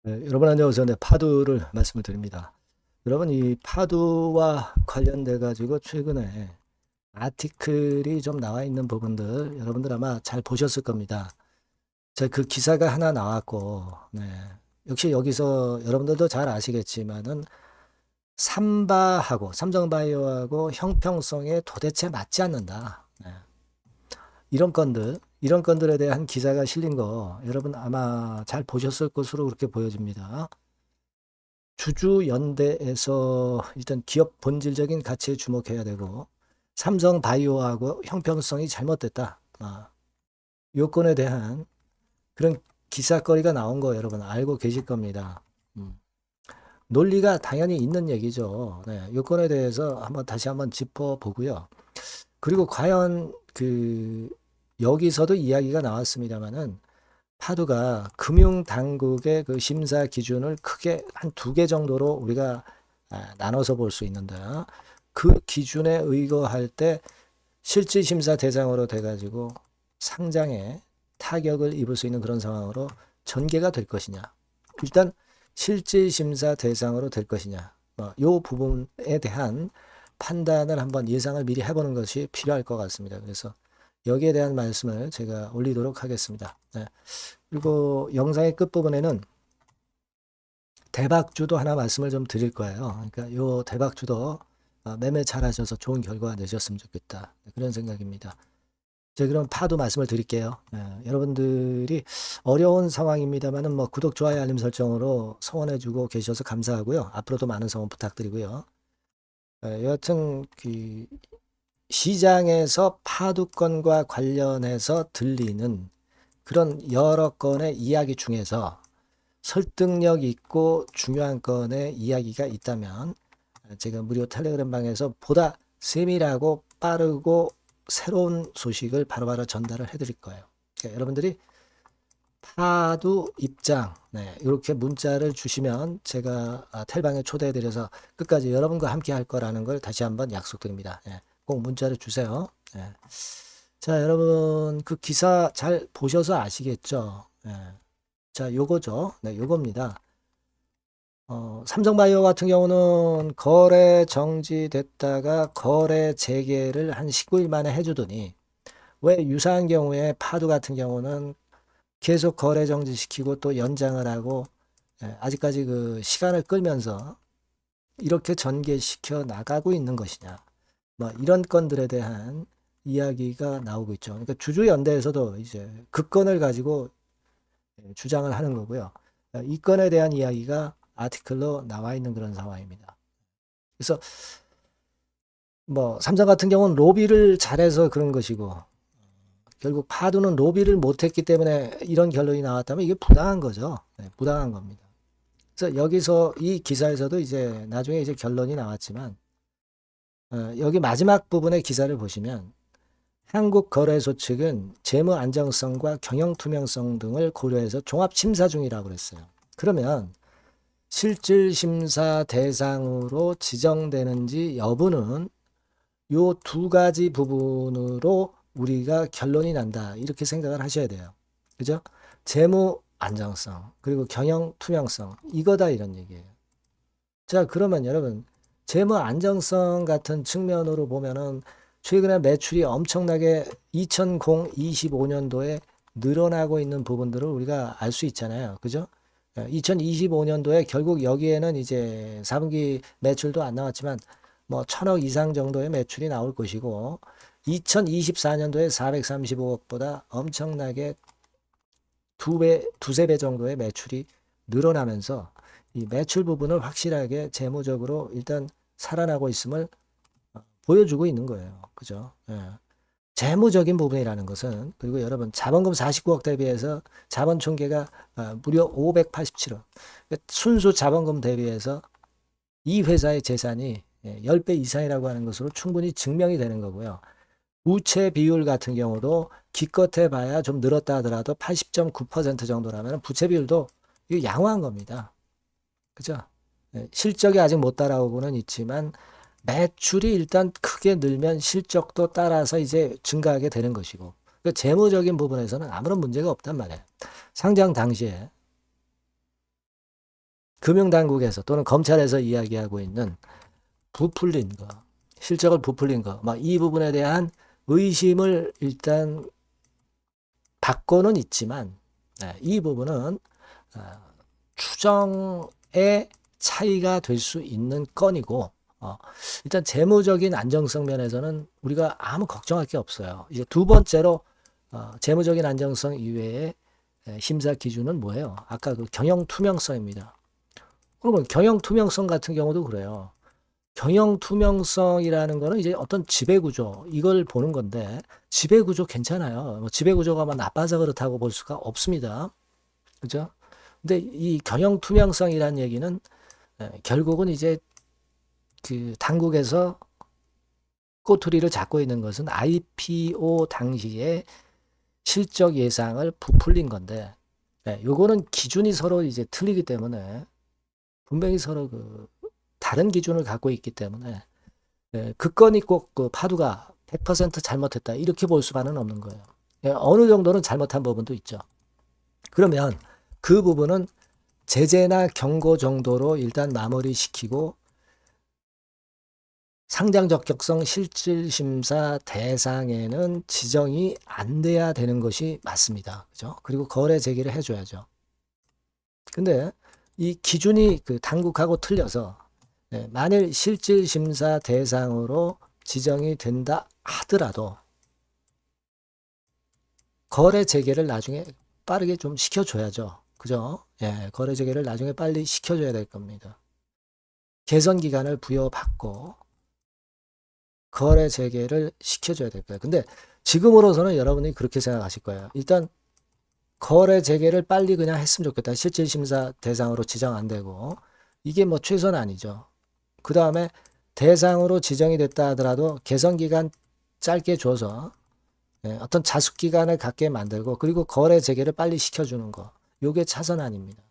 네, 여러분 안녕하세요. 네, 파두를 말씀을 드립니다. 여러분 이 파두와 관련돼 가지고 최근에 아티클이 좀 나와 있는 부분들 여러분들 아마 잘 보셨을 겁니다. 제가 그 기사가 하나 나왔고, 네. 역시 여기서 여러분들도 잘 아시겠지만은 삼바하고 삼성바이오하고 형평성에 도대체 맞지 않는다. 네. 이런 건들에 대한 기사가 실린 거 여러분 아마 잘 보셨을 것으로 그렇게 보여집니다. 주주연대에서 일단 기업 본질적인 가치에 주목해야 되고 삼성바이오하고 형평성이 잘못됐다. 요건에 대한 그런 기사거리가 나온 거 여러분 알고 계실 겁니다. 음. 논리가 당연히 있는 얘기죠. 네, 요건에 대해서 다시 한번 짚어보고요. 그리고 과연 여기서도 이야기가 나왔습니다만은 파두가 금융당국의 그 심사 기준을 크게 한 두 개 정도로 우리가 나눠서 볼 수 있는데요. 그 기준에 의거할 때 실질심사 대상으로 돼가지고 상장에 타격을 입을 수 있는 그런 상황으로 전개가 될 것이냐. 일단 실질심사 대상으로 될 것이냐. 요 부분에 대한 판단을 한번 예상을 미리 해보는 것이 필요할 것 같습니다. 그래서 여기에 대한 말씀을 제가 올리도록 하겠습니다. 네. 그리고 영상의 끝부분에는 대박주도 하나 말씀을 좀 드릴 거예요. 그러니까 요 대박주도 매매 잘하셔서 좋은 결과 내셨으면 좋겠다. 그런 생각입니다. 제가 그럼 파도 말씀을 드릴게요. 여러분들이 어려운 상황입니다만은 뭐 구독, 좋아요, 알림 설정으로 성원해주고 계셔서 감사하고요. 앞으로도 많은 성원 부탁드리고요. 여하튼 시장에서 파두권과 관련해서 들리는 그런 여러 건의 이야기 중에서 설득력 있고 중요한 건의 이야기가 있다면 제가 무료 텔레그램 방에서 보다 세밀하고 빠르고 새로운 소식을 바로바로 전달을 해드릴 거예요. 그러니까 여러분들이 파두 입장 이렇게 문자를 주시면 제가 텔방에 초대해드려서 끝까지 여러분과 함께 할 거라는 걸 다시 한번 약속드립니다. 꼭 문자를 주세요. 자, 여러분 그 기사 잘 보셔서 아시겠죠? 자, 요거죠. 네, 요겁니다. 삼성바이오 같은 경우는 거래 정지됐다가 거래 재개를 한 19일 만에 해주더니 왜 유사한 경우에 파두 같은 경우는 계속 거래 정지시키고 또 연장을 하고 아직까지 그 시간을 끌면서 이렇게 전개시켜 나가고 있는 것이냐. 이런 건들에 대한 이야기가 나오고 있죠. 그러니까 주주연대에서도 이제 그 건을 가지고 주장을 하는 거고요. 이 건에 대한 이야기가 아티클로 나와 있는 그런 상황입니다. 그래서 삼성 같은 경우는 로비를 잘해서 그런 것이고 결국 파두는 로비를 못했기 때문에 이런 결론이 나왔다면 이게 부당한 거죠. 부당한 겁니다. 그래서 여기서 이 기사에서도 이제 나중에 이제 결론이 나왔지만 여기 마지막 부분의 기사를 보시면 한국거래소 측은 재무 안정성과 경영 투명성 등을 고려해서 종합 심사 중이라고 그랬어요. 그러면 실질 심사 대상으로 지정되는지 여부는 요 두 가지 부분으로 우리가 결론이 난다. 이렇게 생각을 하셔야 돼요. 그죠? 재무 안정성, 그리고 경영 투명성. 이거다 이런 얘기예요. 자, 그러면 여러분, 재무 안정성 같은 측면으로 보면은 최근에 매출이 엄청나게 2025년도에 늘어나고 있는 부분들을 우리가 알 수 있잖아요. 그죠? 2025년도에 결국 여기에는 이제 4분기 매출도 안 나왔지만 뭐 1000억 이상 정도의 매출이 나올 것이고 2024년도에 435억보다 엄청나게 두세 배 정도의 매출이 늘어나면서 이 매출 부분을 확실하게 재무적으로 일단 살아나고 있음을 보여주고 있는 거예요. 그죠? 재무적인 부분이라는 것은 그리고 여러분 자본금 49억 대비해서 자본 총계가 무려 587억. 순수 자본금 대비해서 이 회사의 재산이 10배 이상이라고 하는 것으로 충분히 증명이 되는 거고요. 부채 비율 같은 경우도 기껏해 봐야 좀 늘었다 하더라도 80.9% 정도라면 부채 비율도 이거 양호한 겁니다. 그죠? 실적이 아직 못 따라오고는 있지만 매출이 일단 크게 늘면 실적도 따라서 이제 증가하게 되는 것이고 그 재무적인 부분에서는 아무런 문제가 없단 말이에요. 상장 당시에 금융당국에서 또는 검찰에서 이야기하고 있는 부풀린 거, 실적을 부풀린 거, 막 이 부분에 대한 의심을 일단 받고는 있지만, 이 부분은 추정의 차이가 될 수 있는 건이고, 일단 재무적인 안정성 면에서는 우리가 아무 걱정할 게 없어요. 이제 두 번째로 재무적인 안정성 이외에 심사 기준은 뭐예요? 아까 그 경영 투명성입니다. 그러면 경영 투명성 같은 경우도 그래요. 경영 투명성이라는 거는 이제 어떤 지배구조 이걸 보는 건데 지배구조 괜찮아요. 뭐 지배구조가 막 나빠서 그렇다고 볼 수가 없습니다. 그죠? 근데 이 경영 투명성이라는 얘기는 결국은 이제 그 당국에서 꼬투리를 잡고 있는 것은 IPO 당시에 실적 예상을 부풀린 건데, 요거는 기준이 서로 이제 틀리기 때문에 분명히 서로 그 다른 기준을 갖고 있기 때문에 그 건이 꼭 그 파두가 100% 잘못했다 이렇게 볼 수만은 없는 거예요. 어느 정도는 잘못한 부분도 있죠. 그러면 그 부분은 제재나 경고 정도로 일단 마무리시키고 상장 적격성 실질심사 대상에는 지정이 안 돼야 되는 것이 맞습니다. 그죠? 그리고 거래 제기를 해줘야죠. 근데 이 기준이 그 당국하고 틀려서 만일 실질심사 대상으로 지정이 된다 하더라도 거래 재개를 나중에 빠르게 좀 시켜줘야죠. 그죠? 거래 재개를 나중에 빨리 시켜줘야 될 겁니다. 개선 기간을 부여받고 거래 재개를 시켜줘야 될 거예요. 근데 지금으로서는 여러분이 그렇게 생각하실 거예요. 일단 거래 재개를 빨리 그냥 했으면 좋겠다. 실질심사 대상으로 지정 안 되고 이게 뭐 최선 아니죠. 그 다음에 대상으로 지정이 됐다 하더라도 개선 기간 짧게 줘서 어떤 자숙 기간을 갖게 만들고 그리고 거래 재개를 빨리 시켜주는 거. 요게 차선 아닙니다.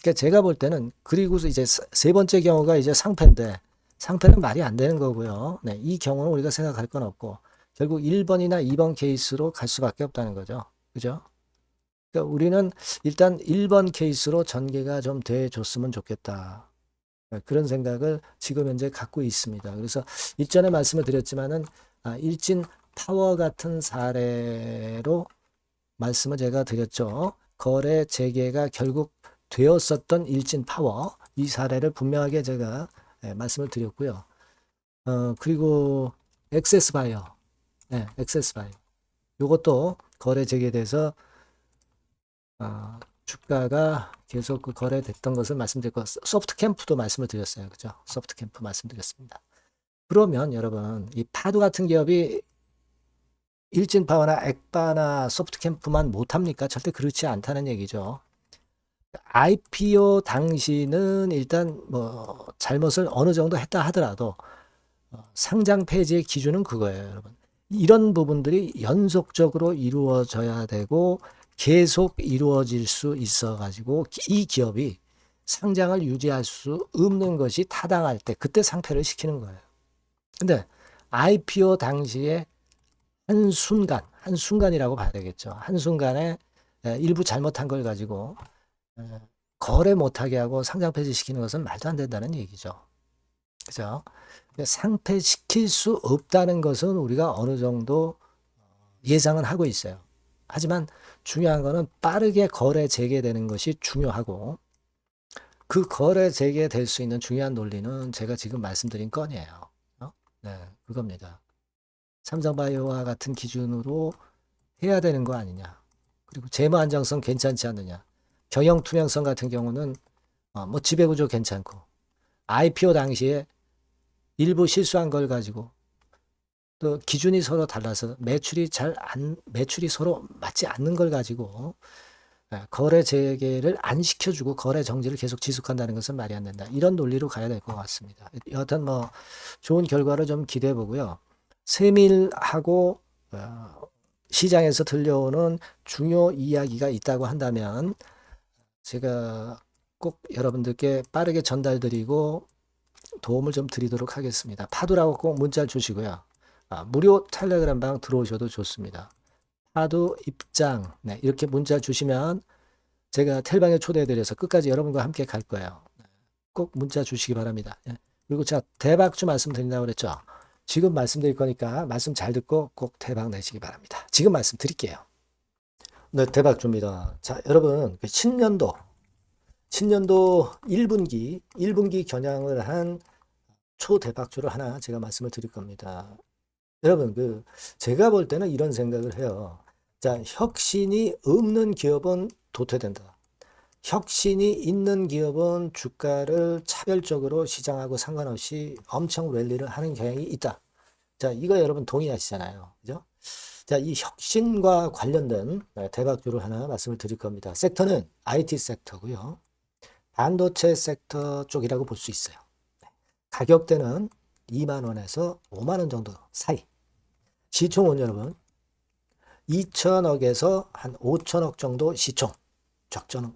그러니까 제가 볼 때는 그리고서 이제 세 번째 경우가 이제 상패인데 상패는 말이 안 되는 거고요. 이 경우는 우리가 생각할 건 없고 결국 1번이나 2번 케이스로 갈 수밖에 없다는 거죠. 그죠? 그러니까 우리는 일단 1번 케이스로 전개가 좀 돼줬으면 좋겠다. 그런 생각을 지금 현재 갖고 있습니다. 그래서 일전에 말씀을 드렸지만은 일진 파워 같은 사례로 말씀을 제가 드렸죠. 거래 재개가 결국 되었었던 일진 파워 이 사례를 분명하게 제가 말씀을 드렸고요. 그리고 액세스 바이어, 액세스 바이어. 요것도 거래 재개돼서 주가가 계속 그 거래됐던 것을 말씀드렸고 소프트 캠프도 말씀을 드렸어요. 그죠? 소프트 캠프 말씀드렸습니다. 그러면 여러분 이 파도 같은 기업이 일진파워나 액바나 소프트캠프만 못합니까? 절대 그렇지 않다는 얘기죠. IPO 당시는 일단 뭐 잘못을 어느 정도 했다 하더라도 상장 폐지의 기준은 그거예요, 여러분. 이런 부분들이 연속적으로 이루어져야 되고 계속 이루어질 수 있어 가지고 이 기업이 상장을 유지할 수 없는 것이 타당할 때 그때 상폐를 시키는 거예요. 근데 IPO 당시에 한순간이라고 봐야 되겠죠. 한순간에 일부 잘못한 걸 가지고 거래 못하게 하고 상장 폐지시키는 것은 말도 안 된다는 얘기죠. 그죠? 상폐시킬 수 없다는 것은 우리가 어느 정도 예상은 하고 있어요. 하지만 중요한 거는 빠르게 거래 재개되는 것이 중요하고 그 거래 재개될 수 있는 중요한 논리는 제가 지금 말씀드린 건이에요. 그겁니다. 삼성바이오와 같은 기준으로 해야 되는 거 아니냐. 그리고 재무 안정성 괜찮지 않느냐. 경영 투명성 같은 경우는 뭐 지배구조 괜찮고 IPO 당시에 일부 실수한 걸 가지고 또 기준이 서로 달라서 매출이 서로 맞지 않는 걸 가지고 거래 재개를 안 시켜주고 거래 정지를 계속 지속한다는 것은 말이 안 된다. 이런 논리로 가야 될 것 같습니다. 여하튼 뭐 좋은 결과를 좀 기대해 보고요. 세밀하고 시장에서 들려오는 중요 이야기가 있다고 한다면 제가 꼭 여러분들께 빠르게 전달드리고 도움을 좀 드리도록 하겠습니다. 파두라고 꼭 문자 주시고요. 무료 텔레그램 방 들어오셔도 좋습니다. 파두 입장 이렇게 문자 주시면 제가 텔방에 초대해드려서 끝까지 여러분과 함께 갈 거예요. 꼭 문자 주시기 바랍니다. 예. 그리고 자, 대박주 말씀드린다고 그랬죠. 지금 말씀드릴 거니까 말씀 잘 듣고 꼭 대박 내시기 바랍니다. 지금 말씀드릴게요. 네, 대박주입니다. 자, 여러분, 신년도 1분기 겨냥을 한 초대박주를 하나 제가 말씀을 드릴 겁니다. 여러분, 제가 볼 때는 이런 생각을 해요. 자, 혁신이 없는 기업은 도태된다. 혁신이 있는 기업은 주가를 차별적으로 시장하고 상관없이 엄청 랠리를 하는 경향이 있다. 자, 이거 여러분 동의하시잖아요. 그죠? 자, 이 혁신과 관련된 대박주를 하나 말씀을 드릴 겁니다. 섹터는 IT 섹터고요. 반도체 sek터 쪽이라고 볼 수 있어요. 가격대는 2만 원에서 5만 원 정도 사이. 시총은 여러분 2천억에서 한 5천억 정도 시총.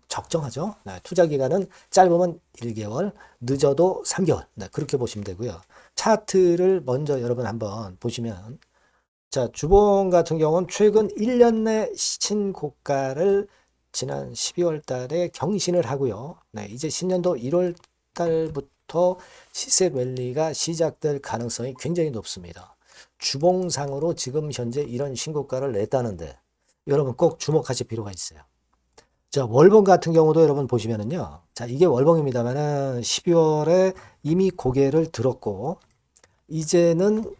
적정하죠. 네, 투자 기간은 짧으면 1개월, 늦어도 3개월. 네, 그렇게 보시면 되고요. 차트를 먼저 여러분 한번 보시면 자, 주봉 같은 경우는 최근 1년 내 신고가를 지난 12월 달에 경신을 하고요. 네, 이제 신년도 1월 달부터 시세 랠리가 시작될 가능성이 굉장히 높습니다. 주봉상으로 지금 현재 이런 신고가를 냈다는데 여러분 꼭 주목하실 필요가 있어요. 자, 월봉 같은 경우도 여러분 보시면은요. 자, 이게 월봉입니다만은 12월에 이미 고개를 들었고 이제는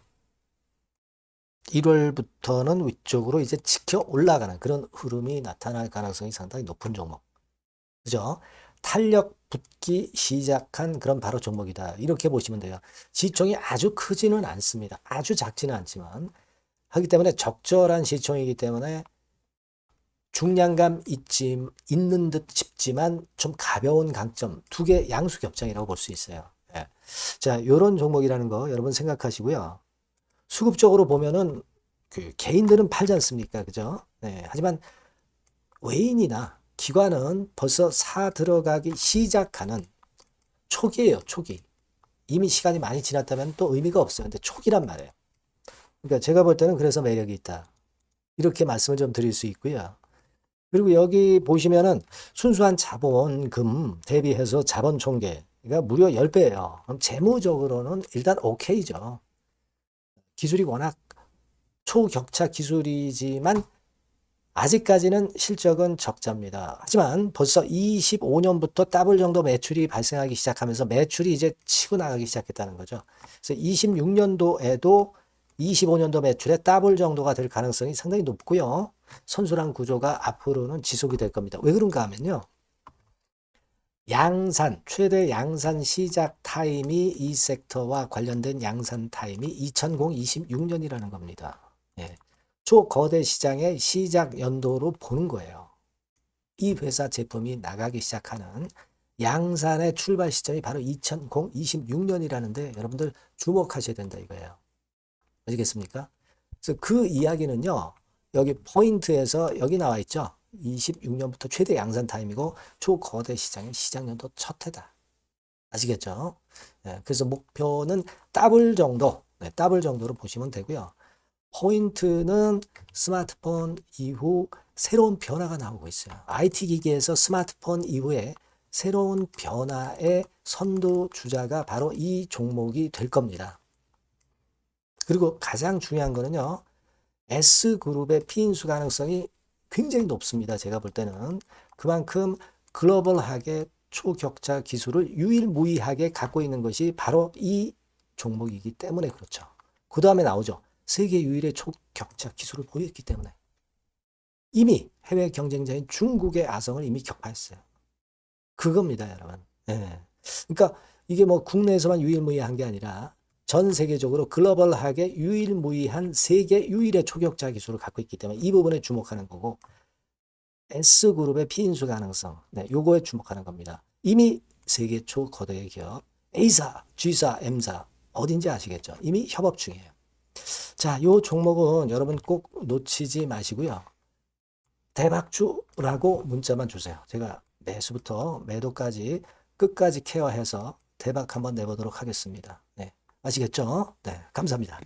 1월부터는 위쪽으로 이제 지켜 올라가는 그런 흐름이 나타날 가능성이 상당히 높은 종목. 그죠? 탄력 붙기 시작한 그런 바로 종목이다. 이렇게 보시면 돼요. 시총이 아주 크지는 않습니다. 아주 작지는 않지만 하기 때문에 적절한 시총이기 때문에 중량감 있는 듯 싶지만 좀 가벼운 강점 두 개 양수 겹장이라고 볼 수 있어요. 예. 자, 이런 종목이라는 거 여러분 생각하시고요. 수급적으로 보면은 개인들은 팔지 않습니까? 그죠? 네. 하지만 외인이나 기관은 벌써 사 들어가기 시작하는 초기예요, 초기. 이미 시간이 많이 지났다면 또 의미가 없어요. 근데 초기란 말이에요. 그러니까 제가 볼 때는 그래서 매력이 있다. 이렇게 말씀을 좀 드릴 수 있고요. 그리고 여기 보시면은 순수한 자본금 대비해서 자본 총계가 무려 10배예요. 그럼 재무적으로는 일단 오케이죠. 기술이 워낙 초격차 기술이지만 아직까지는 실적은 적자입니다. 하지만 벌써 25년부터 더블 정도 매출이 발생하기 시작하면서 매출이 이제 치고 나가기 시작했다는 거죠. 그래서 26년도에도 25년도 매출의 더블 정도가 될 가능성이 상당히 높고요. 선순환 구조가 앞으로는 지속이 될 겁니다. 왜 그런가 하면요. 최대 양산 시작 타임이 이 섹터와 관련된 양산 타임이 2026년이라는 겁니다. 예. 초거대 시장의 시작 연도로 보는 거예요. 이 회사 제품이 나가기 시작하는 양산의 출발 시점이 바로 2026년이라는데 여러분들 주목하셔야 된다 이거예요. 아시겠습니까? 그래서 그 이야기는요. 여기 포인트에서 여기 나와 있죠. 26년부터 최대 양산 타임이고 초거대 시장의 시작 연도 첫 해다. 아시겠죠? 네, 그래서 목표는 더블 정도, 네, 더블 정도로 보시면 되고요. 포인트는 스마트폰 이후 새로운 변화가 나오고 있어요. IT 기기에서 스마트폰 이후에 새로운 변화의 선두주자가 바로 이 종목이 될 겁니다. 그리고 가장 중요한 거는요. S그룹의 피인수 가능성이 굉장히 높습니다. 제가 볼 때는. 그만큼 글로벌하게 초격차 기술을 유일무이하게 갖고 있는 것이 바로 이 종목이기 때문에 그렇죠. 그 다음에 나오죠. 세계 유일의 초격차 기술을 보였기 때문에. 이미 해외 경쟁자인 중국의 아성을 이미 격파했어요. 그겁니다, 여러분. 네. 그러니까 이게 뭐 국내에서만 유일무이한 게 아니라 전 세계적으로 글로벌하게 유일무이한 세계 유일의 초격차 기술을 갖고 있기 때문에 이 부분에 주목하는 거고 S그룹의 피인수 가능성, 네, 요거에 주목하는 겁니다. 이미 세계 초거대 기업 A사, G사, M사 어딘지 아시겠죠? 이미 협업 중이에요. 자, 요 종목은 여러분 꼭 놓치지 마시고요. 대박주라고 문자만 주세요. 제가 매수부터 매도까지 끝까지 케어해서 대박 한번 내보도록 하겠습니다. 네, 아시겠죠? 네, 감사합니다.